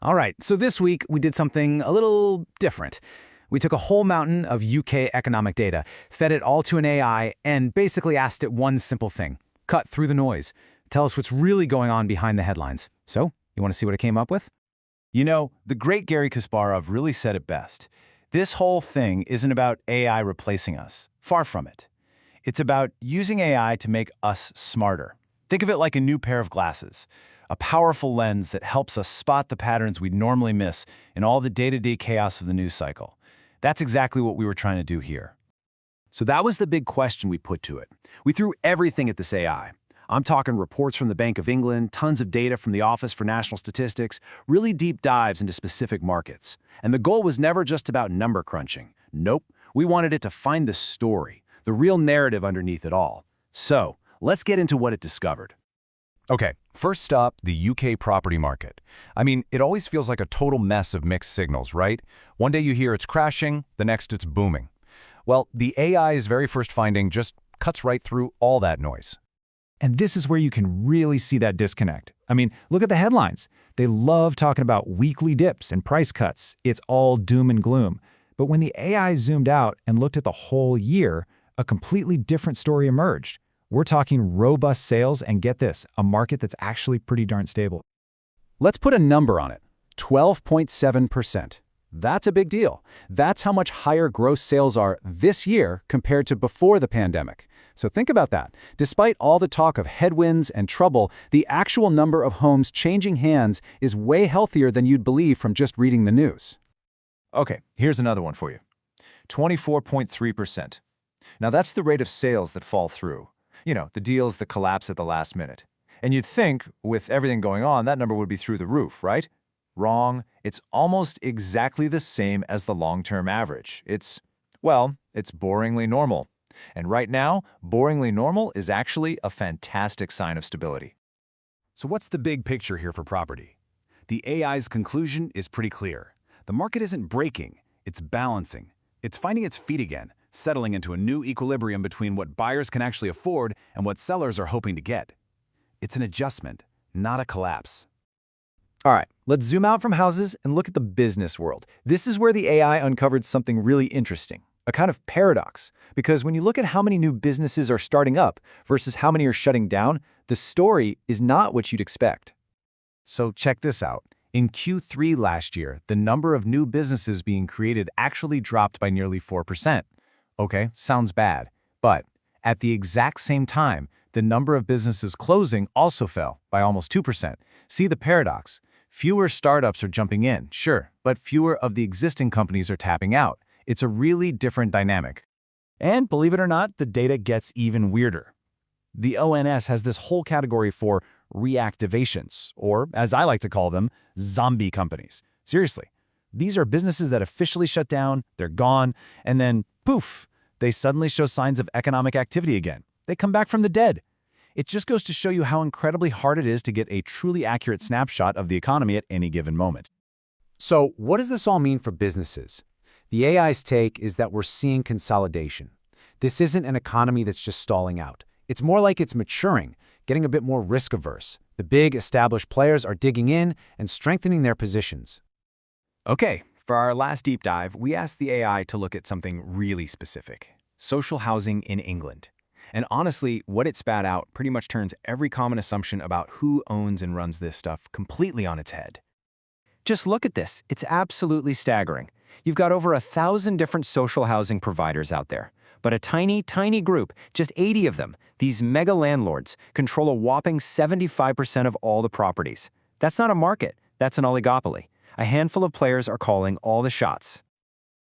All right, so this week we did something a little different. We took a whole mountain of UK economic data, fed it all to an AI, and basically asked it one simple thing. Cut through the noise. Tell us what's really going on behind the headlines. So, you want to see what it came up with? You know, the great Gary Kasparov really said it best. This whole thing isn't about AI replacing us. Far from it. It's about using AI to make us smarter. Think of it like a new pair of glasses, a powerful lens that helps us spot the patterns we'd normally miss in all the day-to-day chaos of the news cycle. That's exactly what we were trying to do here. So that was the big question we put to it. We threw everything at this AI. I'm talking reports from the Bank of England, tons of data from the Office for National Statistics, really deep dives into specific markets. And the goal was never just about number crunching. Nope, we wanted it to find the story, the real narrative underneath it all. So, let's get into what it discovered. Okay, first stop, the UK property market. I mean, it always feels like a total mess of mixed signals, right? One day you hear it's crashing, the next it's booming. Well, the AI's very first finding just cuts right through all that noise. And this is where you can really see that disconnect. I mean, look at the headlines. They love talking about weekly dips and price cuts. It's all doom and gloom. But when the AI zoomed out and looked at the whole year, a completely different story emerged. We're talking robust sales and, get this, a market that's actually pretty darn stable. Let's put a number on it. 12.7%. That's a big deal. That's how much higher gross sales are this year compared to before the pandemic. So think about that. Despite all the talk of headwinds and trouble, the actual number of homes changing hands is way healthier than you'd believe from just reading the news. Okay, here's another one for you. 24.3%. Now that's the rate of sales that fall through. You know, the deals that collapse at the last minute. And you'd think, with everything going on, that number would be through the roof, right? Wrong. It's almost exactly the same as the long-term average. It's boringly normal. And right now, boringly normal is actually a fantastic sign of stability. So what's the big picture here for property? The AI's conclusion is pretty clear. The market isn't breaking, it's balancing. It's finding its feet again, settling into a new equilibrium between what buyers can actually afford and what sellers are hoping to get. It's an adjustment, not a collapse. All right, let's zoom out from houses and look at the business world. This is where the AI uncovered something really interesting, a kind of paradox. Because when you look at how many new businesses are starting up versus how many are shutting down, the story is not what you'd expect. So check this out. In Q3 last year, the number of new businesses being created actually dropped by nearly 4%. Okay, sounds bad. But at the exact same time, the number of businesses closing also fell by almost 2%. See the paradox. Fewer startups are jumping in, sure, but fewer of the existing companies are tapping out. It's a really different dynamic. And believe it or not, the data gets even weirder. The ONS has this whole category for reactivations, or as I like to call them, zombie companies. Seriously, these are businesses that officially shut down, they're gone, and then, poof, they suddenly show signs of economic activity again. They come back from the dead. It just goes to show you how incredibly hard it is to get a truly accurate snapshot of the economy at any given moment. So what does this all mean for businesses? The AI's take is that we're seeing consolidation. This isn't an economy that's just stalling out. It's more like it's maturing, getting a bit more risk-averse. The big, established players are digging in and strengthening their positions. Okay, for our last deep dive, we asked the AI to look at something really specific: social housing in England. And honestly, what it spat out pretty much turns every common assumption about who owns and runs this stuff completely on its head. Just look at this. It's absolutely staggering. You've got over 1,000 different social housing providers out there. But a tiny, tiny group, just 80 of them, these mega landlords, control a whopping 75% of all the properties. That's not a market, that's an oligopoly. A handful of players are calling all the shots.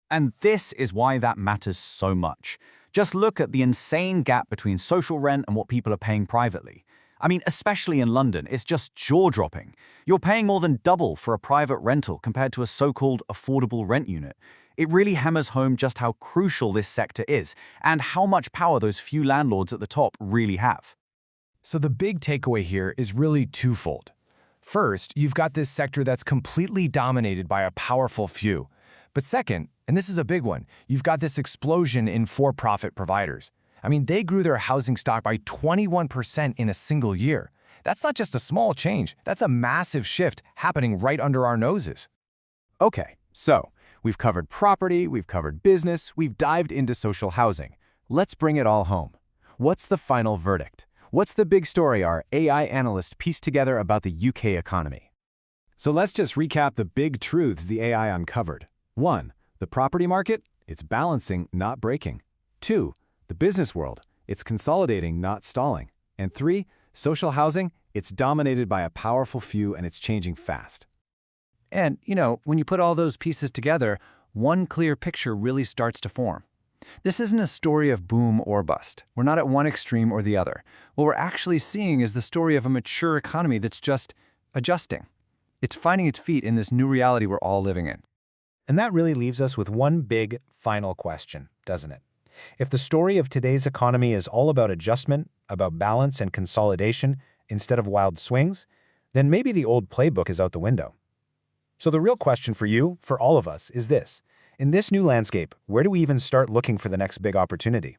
And this is why that matters so much. Just look at the insane gap between social rent and what people are paying privately. I mean, especially in London, it's just jaw-dropping. You're paying more than double for a private rental compared to a so-called affordable rent unit. It really hammers home just how crucial this sector is and how much power those few landlords at the top really have. So the big takeaway here is really twofold. First, you've got this sector that's completely dominated by a powerful few. But second, and this is a big one, you've got this explosion in for-profit providers. I mean, they grew their housing stock by 21% in a single year. That's not just a small change, that's a massive shift happening right under our noses. Okay, so we've covered property, we've covered business, we've dived into social housing. Let's bring it all home. What's the final verdict? What's the big story our AI analyst pieced together about the UK economy? So let's just recap the big truths the AI uncovered. 1. The property market, it's balancing, not breaking. 2. The business world, it's consolidating, not stalling. And 3. Social housing, it's dominated by a powerful few and it's changing fast. And, when you put all those pieces together, one clear picture really starts to form. This isn't a story of boom or bust. We're not at one extreme or the other. What we're actually seeing is the story of a mature economy that's just adjusting. It's finding its feet in this new reality we're all living in. And that really leaves us with one big, final question, doesn't it? If the story of today's economy is all about adjustment, about balance and consolidation instead of wild swings, then maybe the old playbook is out the window. So the real question for you, for all of us, is this. In this new landscape, where do we even start looking for the next big opportunity?